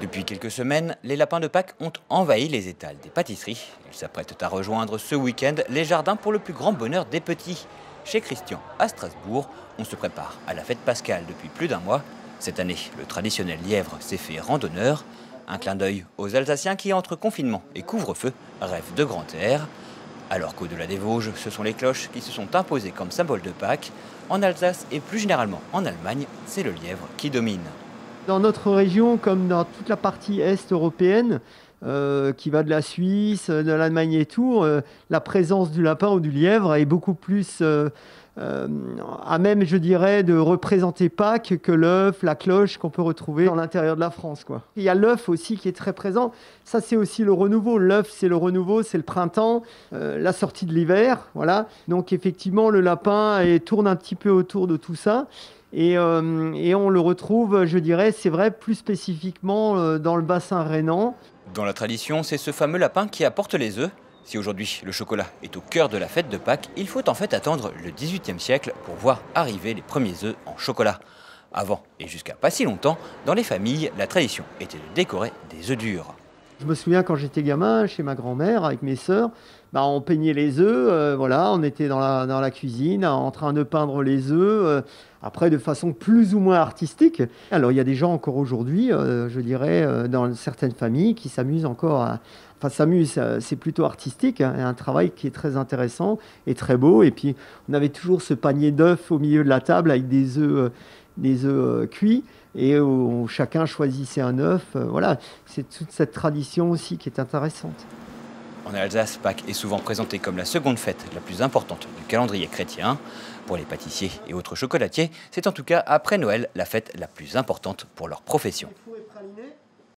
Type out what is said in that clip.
Depuis quelques semaines, les lapins de Pâques ont envahi les étals des pâtisseries. Ils s'apprêtent à rejoindre ce week-end les jardins pour le plus grand bonheur des petits. Chez Christian, à Strasbourg, on se prépare à la fête pascale depuis plus d'un mois. Cette année, le traditionnel lièvre s'est fait randonneur. Un clin d'œil aux Alsaciens qui, entre confinement et couvre-feu, rêvent de grand air. Alors qu'au-delà des Vosges, ce sont les cloches qui se sont imposées comme symbole de Pâques. En Alsace et plus généralement en Allemagne, c'est le lièvre qui domine. Dans notre région, comme dans toute la partie est européenne, qui va de la Suisse, de l'Allemagne et tout, la présence du lapin ou du lièvre est beaucoup plus à même, je dirais, de représenter Pâques que l'œuf, la cloche qu'on peut retrouver dans l'intérieur de la France, quoi. Il y a l'œuf aussi qui est très présent. Ça, c'est aussi le renouveau. L'œuf, c'est le renouveau, c'est le printemps, la sortie de l'hiver, voilà. Donc effectivement, le lapin tourne un petit peu autour de tout ça. Et on le retrouve, je dirais, c'est vrai, plus spécifiquement dans le bassin rhénan. Dans la tradition, c'est ce fameux lapin qui apporte les œufs. Si aujourd'hui le chocolat est au cœur de la fête de Pâques, il faut en fait attendre le XVIIIe siècle pour voir arriver les premiers œufs en chocolat. Avant, et jusqu'à pas si longtemps, dans les familles, la tradition était de décorer des œufs durs. Je me souviens quand j'étais gamin, chez ma grand-mère, avec mes sœurs, on peignait les œufs, voilà, on était dans la cuisine en train de peindre les œufs, après de façon plus ou moins artistique. Alors il y a des gens encore aujourd'hui, je dirais, dans certaines familles qui s'amusent encore à... Enfin, s'amusent, c'est plutôt artistique, hein, un travail qui est très intéressant et très beau. Et puis on avait toujours ce panier d'œufs au milieu de la table avec des œufs cuits et où chacun choisissait un œuf. Voilà, c'est toute cette tradition aussi qui est intéressante. En Alsace, Pâques est souvent présentée comme la seconde fête la plus importante du calendrier chrétien. Pour les pâtissiers et autres chocolatiers, c'est en tout cas après Noël la fête la plus importante pour leur profession.